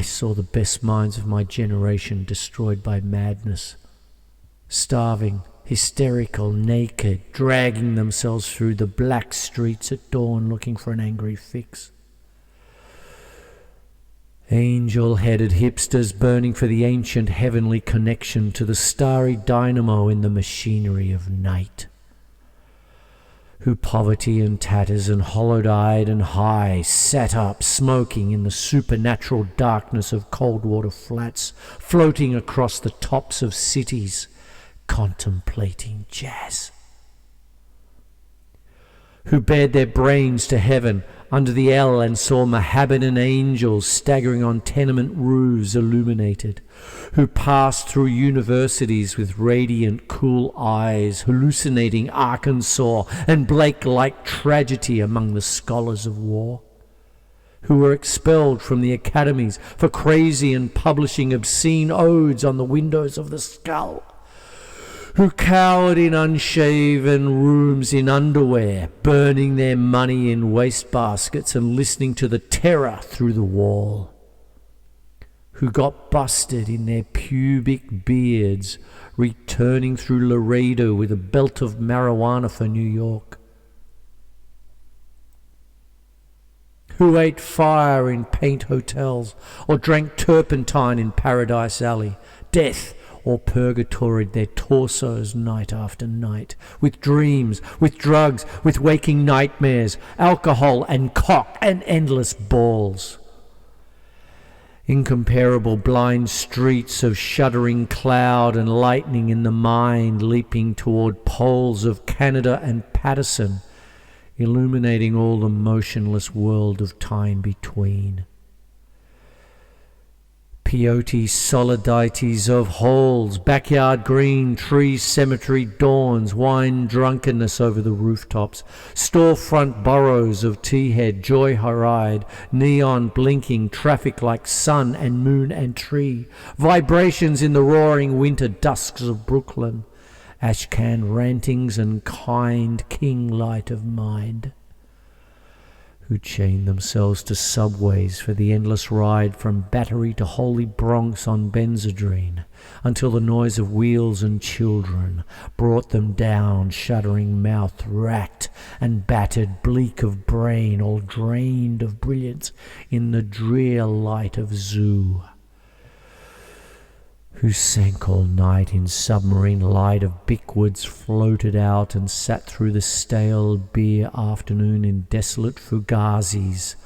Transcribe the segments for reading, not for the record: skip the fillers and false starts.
I saw the best minds of my generation destroyed by madness, starving, hysterical, naked, dragging themselves through the black streets at dawn looking for an angry fix. Angel-headed hipsters burning for the ancient heavenly connection to the starry dynamo in the machinery of night, who poverty and tatters and hollowed-eyed and high sat up smoking in the supernatural darkness of Coldwater Flats, floating across the tops of cities, contemplating jazz, who bared their brains to heaven under the L and saw Mohammedan angels staggering on tenement roofs illuminated, who passed through universities with radiant, cool eyes, hallucinating Arkansas and Blake-like tragedy among the scholars of war, who were expelled from the academies for crazy and publishing obscene odes on the windows of the skull, who cowered in unshaven rooms in underwear, burning their money in wastebaskets and listening to the terror through the wall, who got busted in their pubic beards, returning through Laredo with a belt of marijuana for New York, who ate fire in paint hotels or drank turpentine in Paradise Alley, death or purgatoried their torsos night after night, with dreams, with drugs, with waking nightmares, alcohol and cock and endless balls. Incomparable blind streets of shuddering cloud and lightning in the mind leaping toward poles of Canada and Patterson, illuminating all the motionless world of time between. Peyote solidities of halls, backyard green, tree cemetery dawns, wine drunkenness over the rooftops, storefront burrows of tea-head, joyride, neon blinking, traffic like sun and moon and tree, vibrations in the roaring winter dusks of Brooklyn, ashcan rantings and kind king light of mind, who chained themselves to subways for the endless ride from Battery to Holy Bronx on Benzedrine, until the noise of wheels and children brought them down, shuddering mouth racked and battered, bleak of brain, all drained of brilliance in the drear light of zoo, who sank all night in submarine light of Bickwoods, floated out and sat through the stale beer afternoon in desolate fugazis,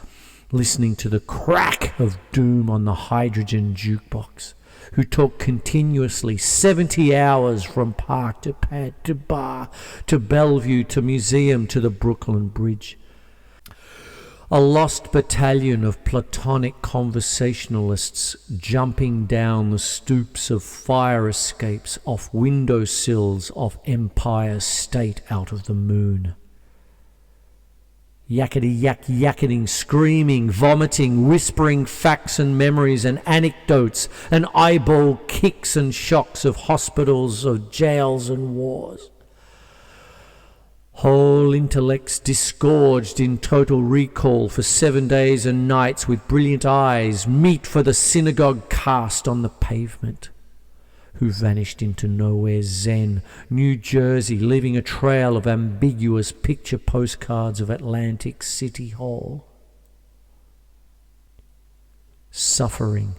listening to the crack of doom on the hydrogen jukebox, who talked continuously 70 hours from park to pad to bar to Bellevue to museum to the Brooklyn Bridge. A lost battalion of platonic conversationalists jumping down the stoops of fire escapes off windowsills of Empire State out of the moon. Yakety-yak-yakketing, screaming, vomiting, whispering facts and memories and anecdotes and eyeball kicks and shocks of hospitals, of jails and wars. Whole intellects disgorged in total recall for 7 days and nights with brilliant eyes, meet for the synagogue cast on the pavement, who vanished into nowhere Zen, New Jersey, leaving a trail of ambiguous picture postcards of Atlantic City Hall. Suffering,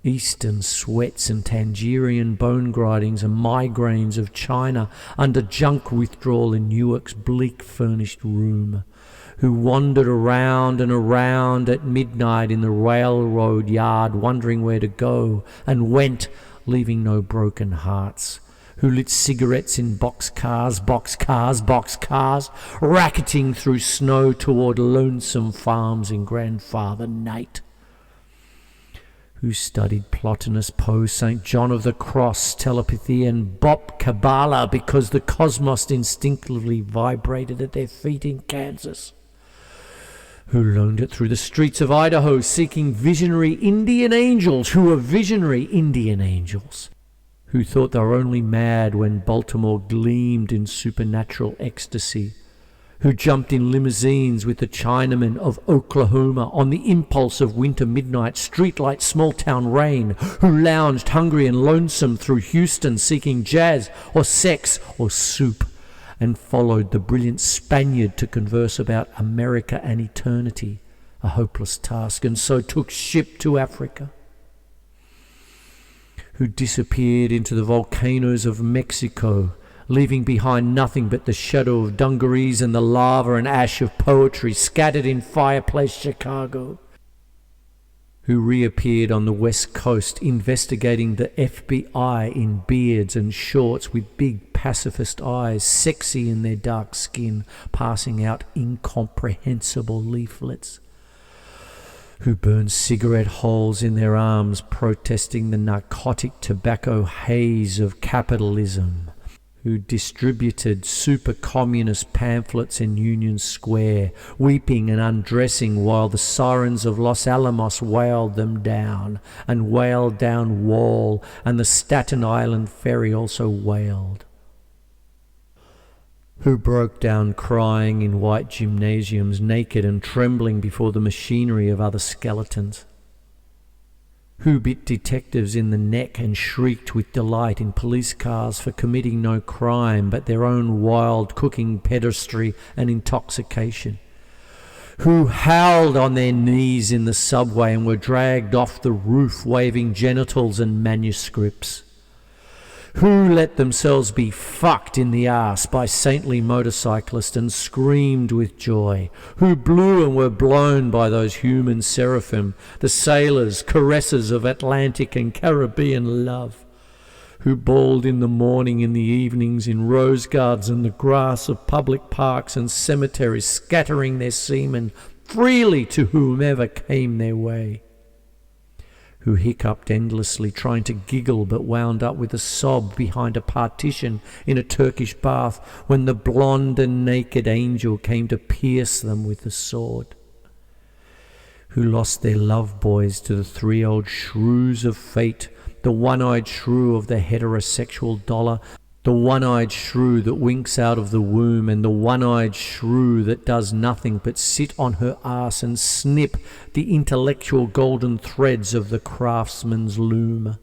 Eastern sweats and Tangerian bone grindings and migraines of China under junk withdrawal in Newark's bleak furnished room, who wandered around and around at midnight in the railroad yard wondering where to go, and went, leaving no broken hearts, who lit cigarettes in boxcars, racketing through snow toward lonesome farms in Grandfather Night, who studied Plotinus, Poe, St. John of the Cross, telepathy, and Bop Kabbalah because the cosmos instinctively vibrated at their feet in Kansas, who learned it through the streets of Idaho seeking visionary Indian angels who were visionary Indian angels, who thought they were only mad when Baltimore gleamed in supernatural ecstasy, who jumped in limousines with the Chinamen of Oklahoma on the impulse of winter midnight streetlight small-town rain, who lounged hungry and lonesome through Houston seeking jazz or sex or soup, and followed the brilliant Spaniard to converse about America and eternity, a hopeless task, and so took ship to Africa, who disappeared into the volcanoes of Mexico, leaving behind nothing but the shadow of dungarees and the lava and ash of poetry scattered in fireplace Chicago, who reappeared on the West Coast investigating the FBI in beards and shorts with big pacifist eyes, sexy in their dark skin, passing out incomprehensible leaflets, who burned cigarette holes in their arms protesting the narcotic tobacco haze of capitalism, who distributed super-communist pamphlets in Union Square, weeping and undressing while the sirens of Los Alamos wailed them down, and wailed down Wall, and the Staten Island ferry also wailed, who broke down crying in white gymnasiums, naked and trembling before the machinery of other skeletons, who bit detectives in the neck and shrieked with delight in police cars for committing no crime but their own wild cooking pedestry and intoxication, who howled on their knees in the subway and were dragged off the roof waving genitals and manuscripts, who let themselves be fucked in the arse by saintly motorcyclists and screamed with joy, who blew and were blown by those human seraphim, the sailors, caressers of Atlantic and Caribbean love, who bawled in the morning, in the evenings, in rose gardens and the grass of public parks and cemeteries, scattering their semen freely to whomever came their way, who hiccuped endlessly, trying to giggle but wound up with a sob behind a partition in a Turkish bath when the blonde and naked angel came to pierce them with the sword, who lost their love boys to the three old shrews of fate, the one-eyed shrew of the heterosexual dollar, the one-eyed shrew that winks out of the womb, and the one-eyed shrew that does nothing but sit on her arse and snip the intellectual golden threads of the craftsman's loom,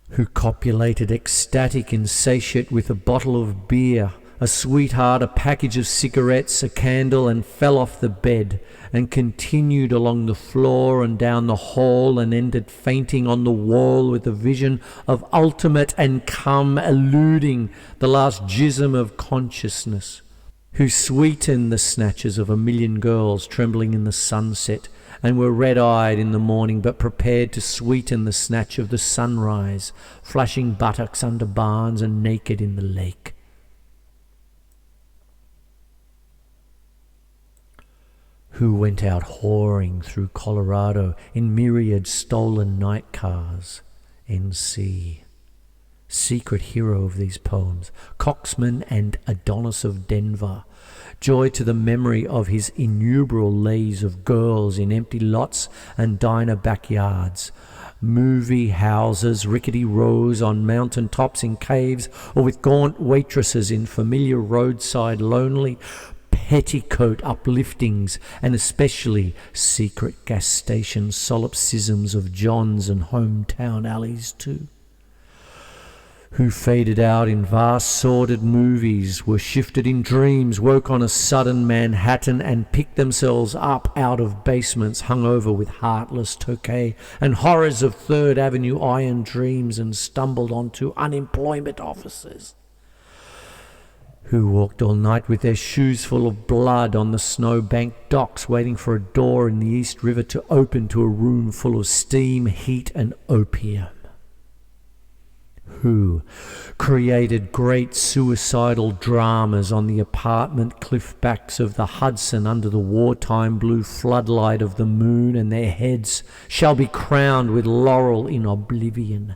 who copulated ecstatic, insatiate, with a bottle of beer, a sweetheart, a package of cigarettes, a candle, and fell off the bed, and continued along the floor and down the hall, and ended fainting on the wall with a vision of ultimate and come eluding the last jism of consciousness, who sweetened the snatches of a million girls trembling in the sunset, and were red-eyed in the morning, but prepared to sweeten the snatch of the sunrise, flashing buttocks under barns and naked in the lake, who went out whoring through Colorado in myriad stolen night cars. N.C. Secret hero of these poems, coxman and Adonis of Denver, joy to the memory of his innumerable lays of girls in empty lots and diner backyards, movie houses, rickety rows on mountain tops in caves, or with gaunt waitresses in familiar roadside lonely petticoat upliftings, and especially secret gas station solipsisms of Johns and hometown alleys too, who faded out in vast sordid movies, were shifted in dreams, woke on a sudden Manhattan, and picked themselves up out of basements hung over with heartless Tokay and horrors of Third Avenue iron dreams, and stumbled onto unemployment offices, who walked all night with their shoes full of blood on the snow-banked docks, waiting for a door in the East River to open to a room full of steam, heat, and opium, who created great suicidal dramas on the apartment cliff-backs of the Hudson under the wartime blue floodlight of the moon, and their heads shall be crowned with laurel in oblivion,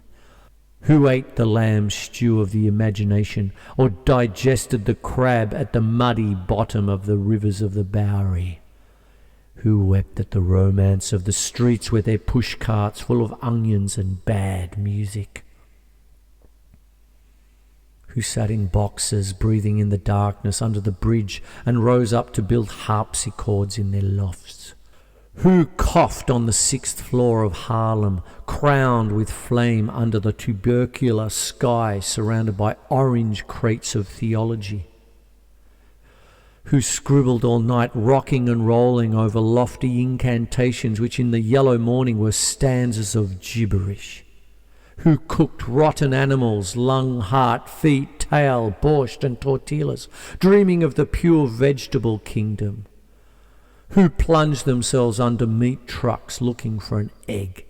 who ate the lamb stew of the imagination, or digested the crab at the muddy bottom of the rivers of the Bowery, who wept at the romance of the streets with their push carts full of onions and bad music, who sat in boxes, breathing in the darkness under the bridge and rose up to build harpsichords in their lofts, who coughed on the 6th floor of Harlem, crowned with flame under the tubercular sky surrounded by orange crates of theology, who scribbled all night rocking and rolling over lofty incantations which in the yellow morning were stanzas of gibberish, who cooked rotten animals, lung, heart, feet, tail, borscht and tortillas, dreaming of the pure vegetable kingdom, who plunged themselves under meat trucks looking for an egg,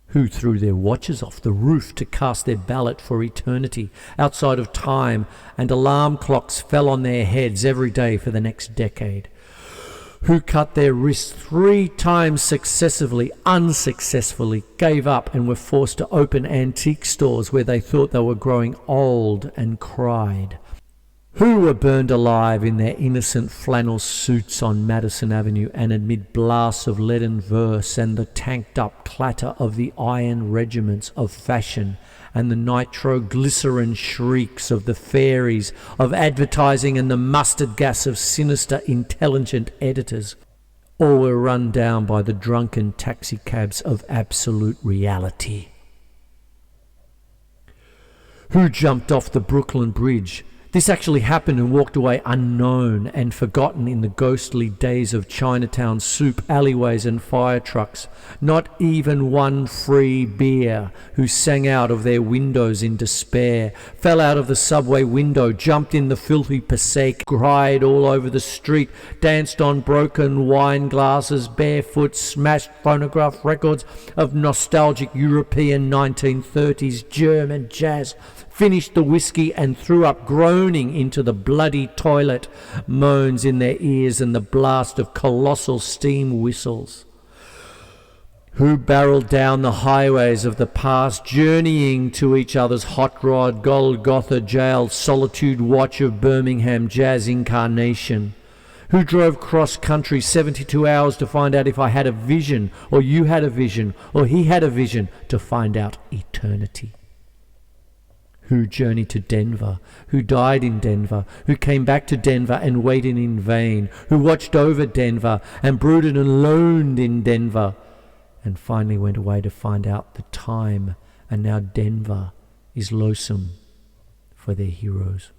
who threw their watches off the roof to cast their ballot for eternity outside of time, and alarm clocks fell on their heads every day for the next decade, who cut their wrists 3 times successively, unsuccessfully, gave up and were forced to open antique stores where they thought they were growing old and cried, who were burned alive in their innocent flannel suits on Madison Avenue and amid blasts of leaden verse and the tanked-up clatter of the iron regiments of fashion and the nitroglycerin shrieks of the fairies of advertising and the mustard gas of sinister, intelligent editors. All were run down by the drunken taxicabs of absolute reality. Who jumped off the Brooklyn Bridge? This actually happened and walked away unknown and forgotten in the ghostly days of Chinatown soup, alleyways and fire trucks. Not even one free beer. Who sang out of their windows in despair, fell out of the subway window, jumped in the filthy Passaic, cried all over the street, danced on broken wine glasses, barefoot, smashed phonograph records of nostalgic European 1930s German jazz, finished the whiskey and threw up groaning into the bloody toilet, moans in their ears and the blast of colossal steam whistles. Who barreled down the highways of the past, journeying to each other's hot rod, Golgotha jail, solitude watch of Birmingham jazz incarnation. Who drove cross-country 72 hours to find out if I had a vision, or you had a vision, or he had a vision, to find out eternity. Who journeyed to Denver, who died in Denver, who came back to Denver and waited in vain, who watched over Denver and brooded and loaned in Denver, and finally went away to find out the time, and now Denver is lonesome for their heroes.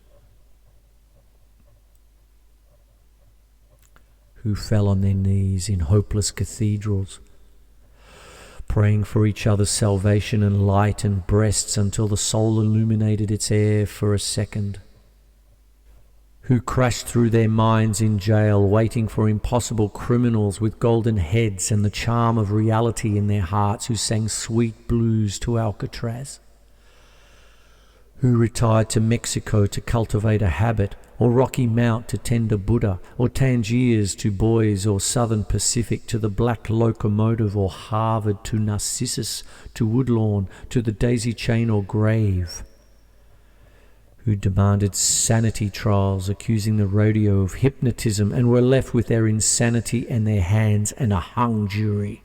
Who fell on their knees in hopeless cathedrals, praying for each other's salvation and light and breasts until the soul illuminated its air for a second. Who crashed through their minds in jail, waiting for impossible criminals with golden heads and the charm of reality in their hearts, who sang sweet blues to Alcatraz. Who retired to Mexico to cultivate a habit, or Rocky Mount to tend a Buddha, or Tangiers to boys, or Southern Pacific to the black locomotive, or Harvard to Narcissus, to Woodlawn, to the daisy chain or grave. Who demanded sanity trials, accusing the rodeo of hypnotism, and were left with their insanity and their hands and a hung jury.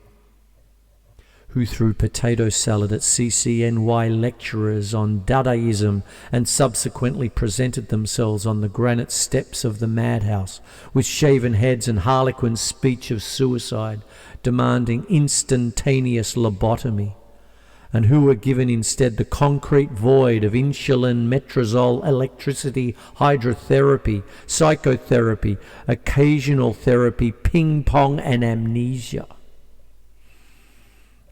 Who threw potato salad at CCNY lecturers on Dadaism and subsequently presented themselves on the granite steps of the madhouse with shaven heads and harlequin speech of suicide, demanding instantaneous lobotomy, and who were given instead the concrete void of insulin, metrazole, electricity, hydrotherapy, psychotherapy, occasional therapy, ping-pong and amnesia.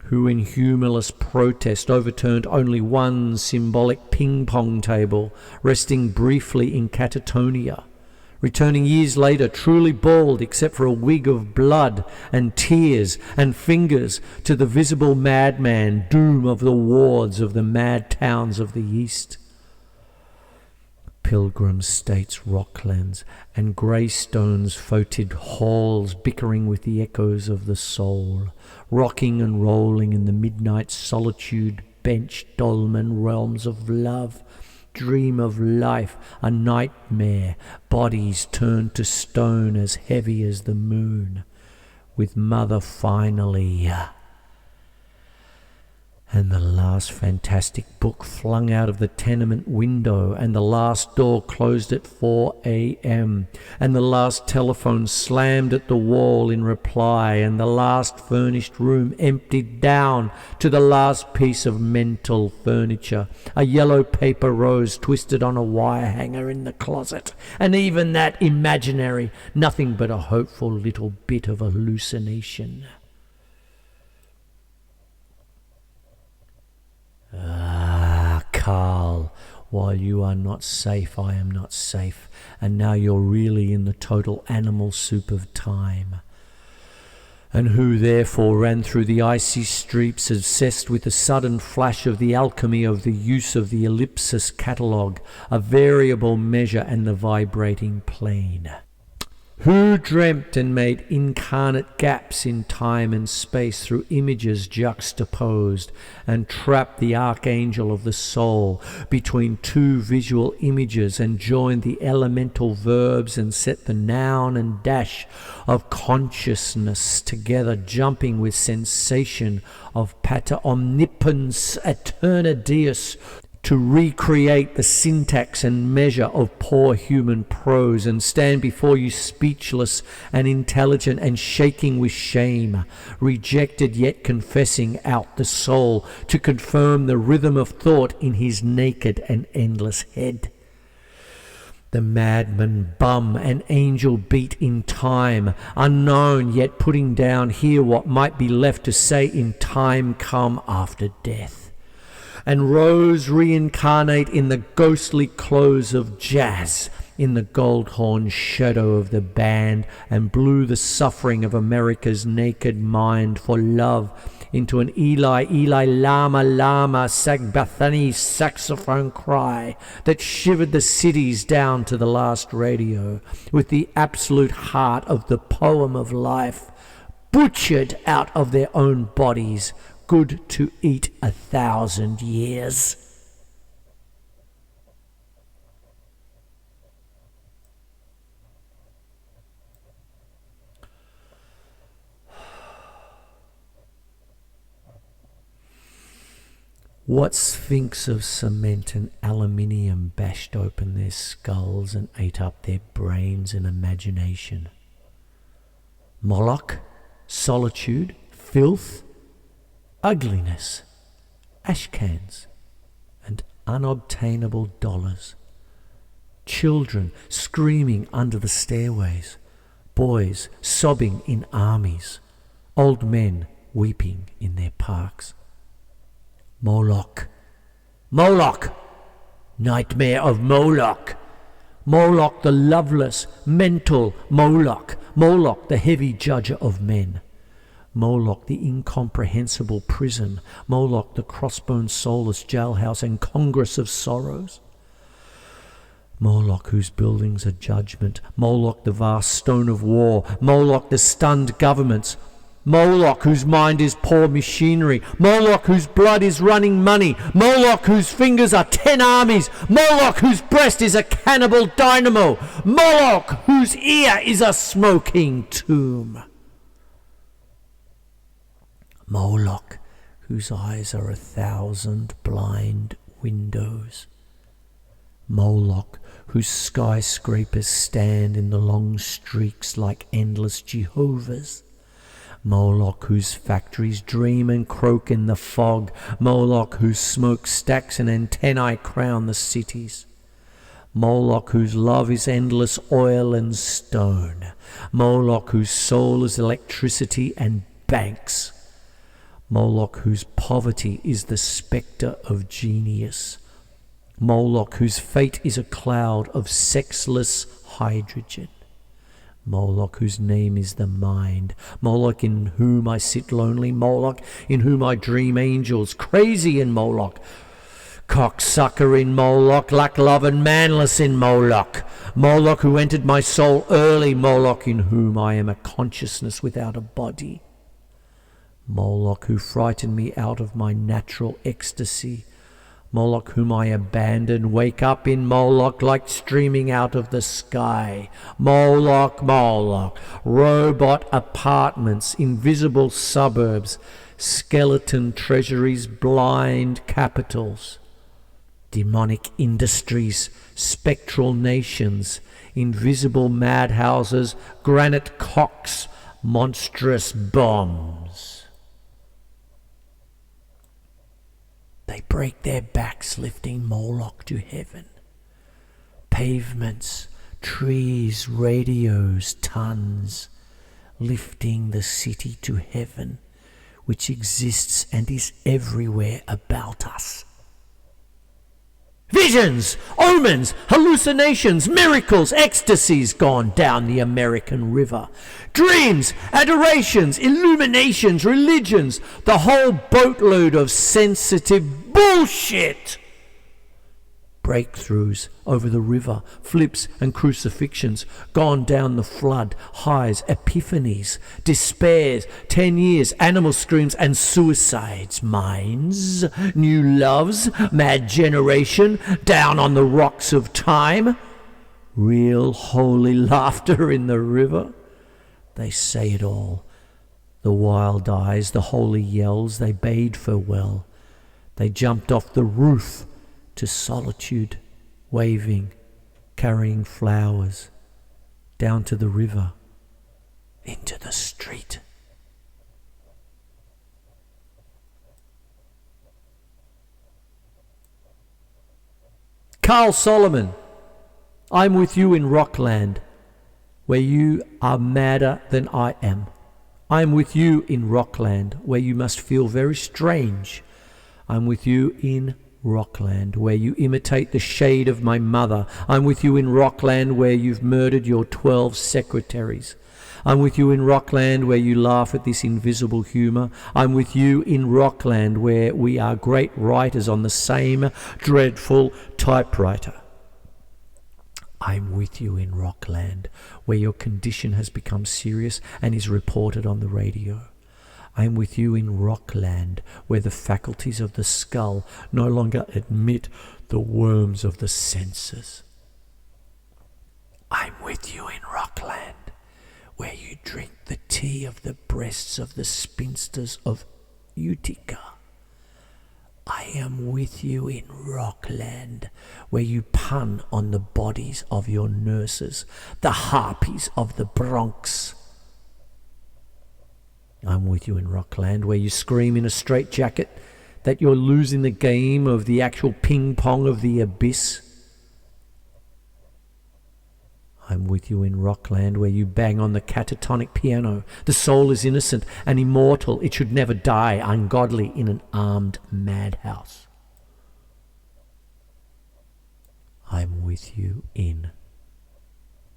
Who in humorless protest overturned only one symbolic ping-pong table, resting briefly in catatonia, returning years later truly bald except for a wig of blood and tears and fingers to the visible madman doom of the wards of the mad towns of the East. Pilgrim States rocklands and greystones foetid halls bickering with the echoes of the soul, rocking and rolling in the midnight solitude, bench dolmen realms of love, dream of life, a nightmare, bodies turned to stone as heavy as the moon, with mother finally And the last fantastic book flung out of the tenement window, and the last door closed at 4 a.m, and the last telephone slammed at the wall in reply, and the last furnished room emptied down to the last piece of mental furniture, a yellow paper rose twisted on a wire hanger in the closet, and even that imaginary, nothing but a hopeful little bit of hallucination. Ah, Carl, while you are not safe, I am not safe, and now you're really in the total animal soup of time. And who therefore ran through the icy streets obsessed with the sudden flash of the alchemy of the use of the ellipsis catalogue, a variable measure and the vibrating plane? Who dreamt and made incarnate gaps in time and space through images juxtaposed, and trapped the archangel of the soul between two visual images, and joined the elemental verbs and set the noun and dash of consciousness together, jumping with sensation of pater omnipotens aeterna deus, to recreate the syntax and measure of poor human prose, and stand before you speechless and intelligent and shaking with shame, rejected yet confessing out the soul, to confirm the rhythm of thought in his naked and endless head. The madman bum an angel beat in time, unknown yet putting down here what might be left to say in time come after death, and rose reincarnate in the ghostly close of jazz, in the gold-horn shadow of the band, and blew the suffering of America's naked mind for love into an Eli, Eli, Lama, Lama, Sagbathani saxophone cry that shivered the cities down to the last radio, with the absolute heart of the poem of life butchered out of their own bodies, good to eat 1,000 years. What sphinx of cement and aluminium bashed open their skulls and ate up their brains and imagination? Moloch, solitude, filth, ugliness, ashcans, and unobtainable dollars. Children screaming under the stairways, boys sobbing in armies, old men weeping in their parks. Moloch, Moloch, nightmare of Moloch. Moloch the loveless, mental Moloch, Moloch the heavy judger of men. Moloch the incomprehensible prison, Moloch the crossbone soulless jailhouse and congress of sorrows. Moloch whose buildings are judgment, Moloch the vast stone of war, Moloch the stunned governments, Moloch whose mind is poor machinery, Moloch whose blood is running money, Moloch whose fingers are 10 armies, Moloch whose breast is a cannibal dynamo, Moloch whose ear is a smoking tomb. Moloch whose eyes are 1,000 blind windows. Moloch whose skyscrapers stand in the long streaks like endless Jehovahs. Moloch whose factories dream and croak in the fog. Moloch whose smokestacks and antennae crown the cities. Moloch whose love is endless oil and stone. Moloch whose soul is electricity and banks. Moloch whose poverty is the spectre of genius. Moloch whose fate is a cloud of sexless hydrogen. Moloch whose name is the mind. Moloch in whom I sit lonely. Moloch in whom I dream angels. Crazy in Moloch. Cocksucker in Moloch. Lack-love and manless in Moloch. Moloch who entered my soul early. Moloch in whom I am a consciousness without a body. Moloch who frightened me out of my natural ecstasy. Moloch whom I abandon, wake up in Moloch like streaming out of the sky. Moloch, Moloch, robot apartments, invisible suburbs, skeleton treasuries, blind capitals, demonic industries, spectral nations, invisible madhouses, granite cocks, monstrous bombs. They break their backs lifting Moloch to heaven. Pavements, trees, radios, tons, lifting the city to heaven, which exists and is everywhere about us. Visions, omens, hallucinations, miracles, ecstasies gone down the American River. Dreams, adorations, illuminations, religions, the whole boatload of sensitive bullshit. Breakthroughs over the river, flips and crucifixions, gone down the flood, highs, epiphanies, despairs, 10 years, animal screams and suicides, minds, new loves, mad generation, down on the rocks of time, real holy laughter in the river. They say it all, the wild eyes, the holy yells, they bade farewell. They jumped off the roof to solitude, waving, carrying flowers, down to the river, into the street. Carl Solomon, I'm with you in Rockland, where you are madder than I am. I'm with you in Rockland, where you must feel very strange. I'm with you in Rockland, where you imitate the shade of my mother. I'm with you in Rockland, where you've murdered your 12 secretaries. I'm with you in Rockland, where you laugh at this invisible humour. I'm with you in Rockland, where we are great writers on the same dreadful typewriter. I'm with you in Rockland, where your condition has become serious and is reported on the radio. I am with you in Rockland, where the faculties of the skull no longer admit the worms of the senses. I'm with you in Rockland, where you drink the tea of the breasts of the spinsters of Utica. I am with you in Rockland, where you pun on the bodies of your nurses, the harpies of the Bronx. I'm with you in Rockland, where you scream in a straitjacket that you're losing the game of the actual ping-pong of the abyss. I'm with you in Rockland, where you bang on the catatonic piano. The soul is innocent and immortal. It should never die, ungodly in an armed madhouse. I'm with you in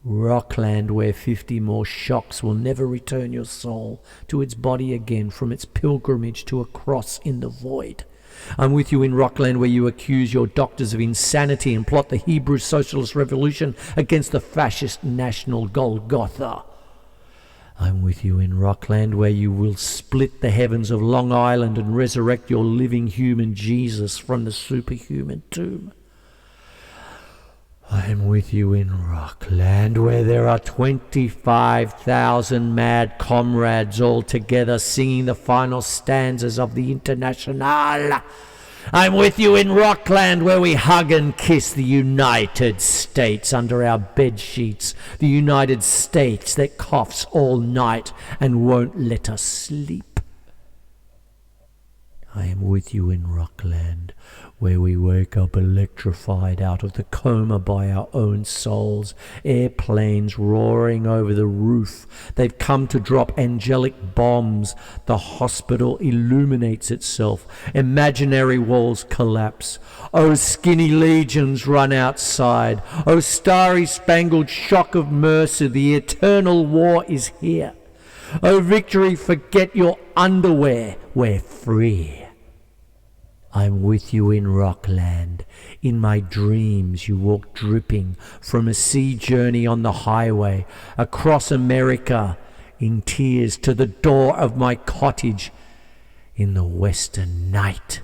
Rockland, where 50 more shocks will never return your soul to its body again from its pilgrimage to a cross in the void. I'm with you in Rockland, where you accuse your doctors of insanity and plot the Hebrew socialist revolution against the fascist national Golgotha. I'm with you in Rockland, where you will split the heavens of Long Island and resurrect your living human Jesus from the superhuman tomb. I am with you in Rockland, where there are 25,000 mad comrades all together singing the final stanzas of the Internationale. I'm with you in Rockland, where we hug and kiss the United States under our bed sheets, the United States that coughs all night and won't let us sleep. I am with you in Rockland, where we wake up electrified out of the coma by our own souls, airplanes roaring over the roof. They've come to drop angelic bombs. The hospital illuminates itself. Imaginary walls collapse. Oh, skinny legions run outside. Oh, starry-spangled shock of mercy, the eternal war is here. Oh, victory, forget your underwear. We're free. I'm with you in Rockland. In my dreams you walk dripping from a sea journey on the highway, across America, in tears to the door of my cottage in the western night.